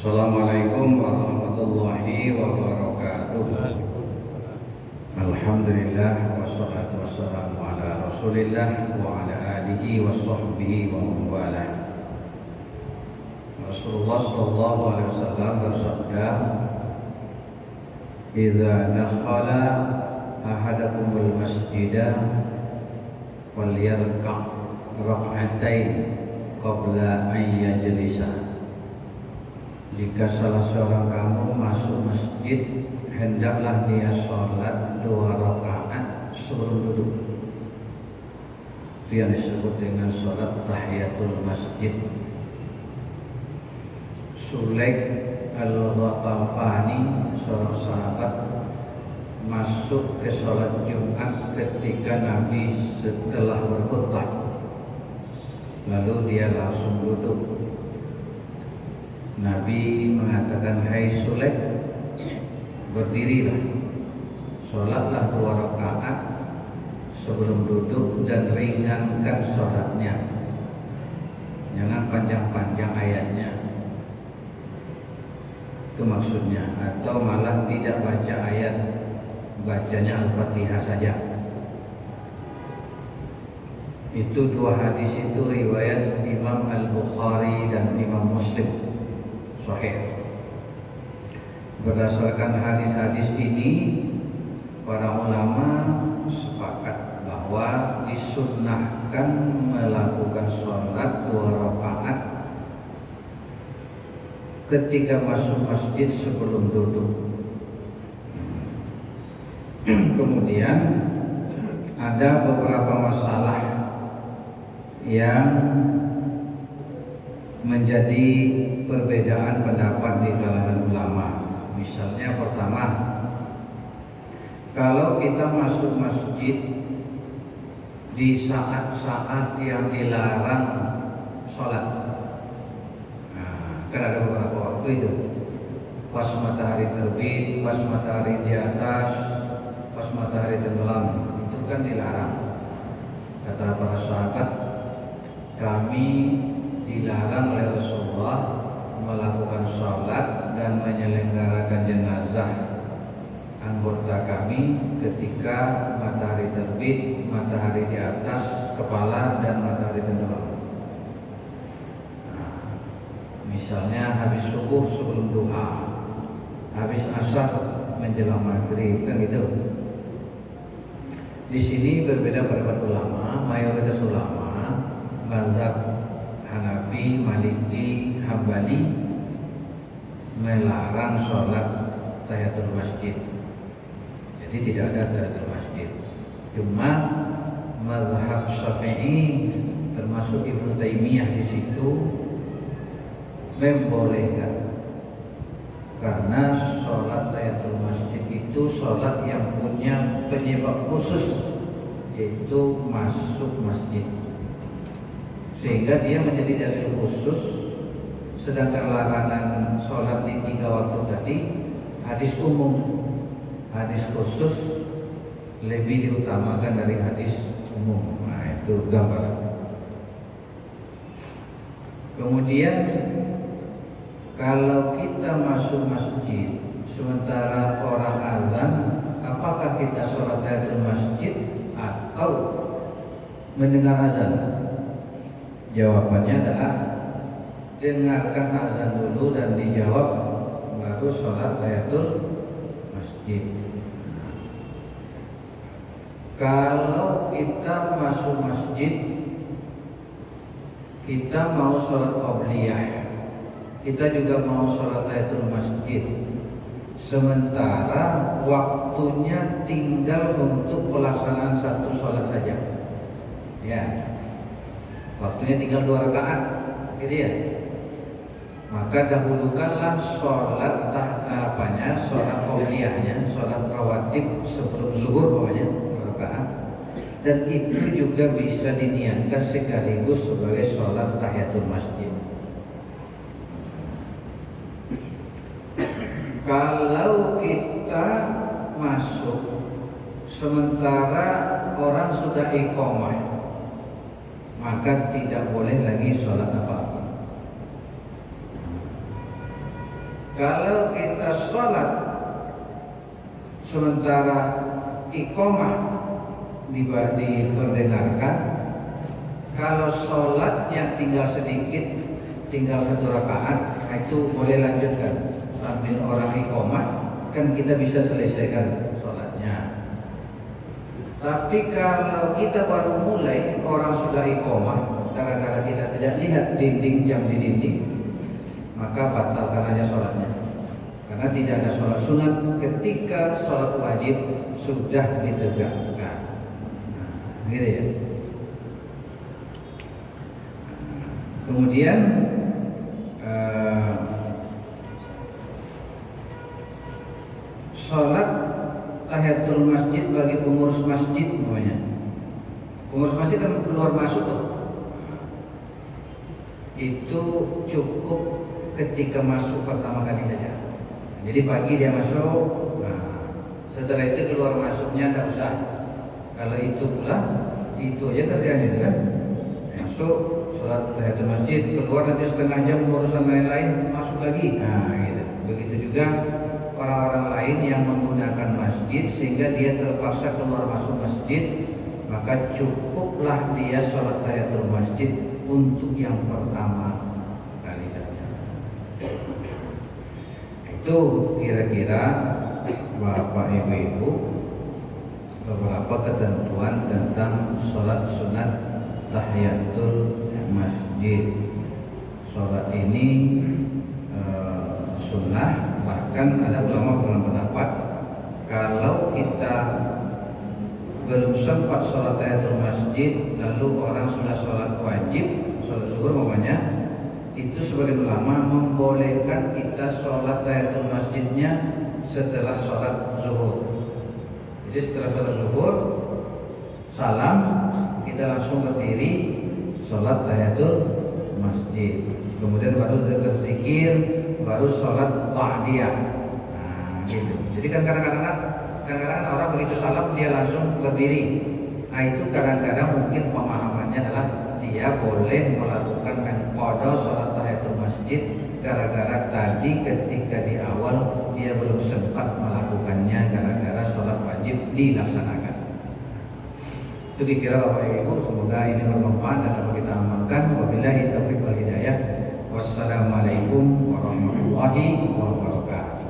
Assalamualaikum warahmatullahi wabarakatuh. Alhamdulillah wassalatu wassalamu ala Rasulillah wa ala alihi wa sahbihi wa wala. Rasulullah sallallahu alaihi wasallam bersabda, "Idza dakhala ahadakumul masjida falyarka' rak'atain qabla an yajlisa." Jika salah seorang kamu masuk masjid, hendaklah dia sholat 2 rakaat sebelum duduk. Itu yang disebut dengan sholat tahiyatul masjid. Sulaik al-Ghatafani, seorang sahabat, masuk ke sholat Jumat ketika Nabi setelah berkhutbah. Lalu dia langsung duduk. Nabi mengatakan, "Hai Sulaik, berdirilah, sholatlah 2 rakaat sebelum duduk dan ringankan sholatnya. Jangan panjang-panjang ayatnya." Itu maksudnya. Atau malah tidak baca ayat, bacanya Al-Fatihah saja. Itu 2 hadis itu riwayat Imam Al-Bukhari dan Imam Muslim. Sahih. Berdasarkan hadis-hadis ini, para ulama sepakat bahwa disunnahkan melakukan sholat 2 rakaat ketika masuk masjid sebelum duduk. Kemudian ada beberapa masalah yang menjadi perbedaan pendapat di kalangan ulama. Misalnya pertama, kalau kita masuk masjid di saat-saat yang dilarang sholat, kan ada beberapa waktu itu, pas matahari terbit, pas matahari di atas, pas matahari tenggelam, itu kan dilarang. Kata para sahabat, kami dilarang oleh Rasulullah melakukan sholat dan menyelenggarakan jenazah anggota kami ketika matahari terbit, matahari di atas kepala, dan matahari tenggelam. Misalnya habis subuh sebelum duha, habis asar menjelang maghrib, kan gitu. Di sini berbeda pendapat ulama. Mayoritas ulama mazhab Hanafi, Maliki, Hambali melarang sholat tahiyatul masjid. Jadi tidak ada tahiyatul masjid. Cuma mazhab Syafi'i termasuk Ibnu Taimiyah di situ membolehkan, karena sholat tahiyatul masjid itu sholat yang punya penyebab khusus, yaitu masuk masjid, sehingga dia menjadi dalil khusus. Sedangkan larangan sholat di 3 waktu tadi hadis umum, hadis khusus lebih diutamakan dari hadis umum. Nah, itu gambaran. Kemudian kalau kita masuk masjid sementara orang azan, apakah kita sholat tahiyatul masjid atau mendengar azan? Jawabannya adalah dengarkan azan dulu dan dijawab, baru sholat tahiyatul masjid. Kalau kita masuk masjid, kita mau sholat qabliyah, kita juga mau sholat tahiyatul masjid, sementara waktunya tinggal untuk pelaksanaan 1 sholat saja, ya. Waktunya tinggal 2 rakaat, gitu ya. Maka dahulukanlah sholat sholat qabliyahnya, sholat rawatib sebelum zuhur pokoknya 2 rakaat. Dan itu juga bisa diniatkan sekaligus sebagai sholat tahiyatul masjid. Kalau kita masuk sementara orang sudah iqamah, maka tidak boleh lagi sholat apa-apa. Kalau kita sholat sementara iqamah diperdengarkan, kalau sholatnya tinggal sedikit, tinggal 1 rakaat, itu boleh lanjutkan sambil orang iqamah, kan kita bisa selesaikan sholatnya. Tapi kalau kita baru mulai, orang sudah iqamah, gara-gara kita tidak lihat jam di dinding, maka batalkan aja sholatnya. Karena tidak ada sholat sunat ketika sholat wajib sudah ditegakkan. Gitu ya. Kemudian sholat tahiyatul masjid bagi pengurus masjid namanya. Pengurus masjid kan keluar masuk tuh. Itu cukup ketika masuk pertama kali saja. Jadi pagi dia masuk, nah, setelah itu keluar masuknya tidak usah. Kalau itu pula, itu aja kerjaan itu kan. Masuk, sholat tahiyatul masjid, keluar nanti setengah jam urusan lain-lain, masuk lagi. Nah, gitu. Begitu juga orang-orang lain yang menggunakan masjid sehingga dia terpaksa keluar masuk masjid, maka cukuplah dia sholat tahiyatul masjid untuk yang pertama kali saja. Itu kira-kira Bapak Ibu beberapa ketentuan tentang sholat sunat tahiyatul masjid. Sholat ini sunnah, bahkan ada ulama berpendapat kalau kita belum sempat sholat tahiyatul masjid lalu orang sudah sholat wajib, sholat zuhur umpamanya, itu sebagian ulama membolehkan kita sholat tahiyatul masjidnya setelah sholat zuhur. Jadi setelah sholat zuhur salam, kita langsung berdiri sholat tahiyatul masjid, kemudian baru berzikir, baru sholat ba'diyah. Nah, gitu. Jadi kan kadang-kadang orang begitu salam dia langsung berdiri. Nah, itu kadang-kadang mungkin pemahamannya adalah dia boleh melakukan qada sholat tahiyatul masjid gara-gara tadi ketika di awal dia belum sempat melakukannya gara-gara sholat wajib dilaksanakan. Itu dikira Bapak Ibu, semoga ini bermanfaat dan dapat kita amalkan. Wabillahi taufiq wal hidayah. Wassalamualaikum warahmatullahi wabarakatuh.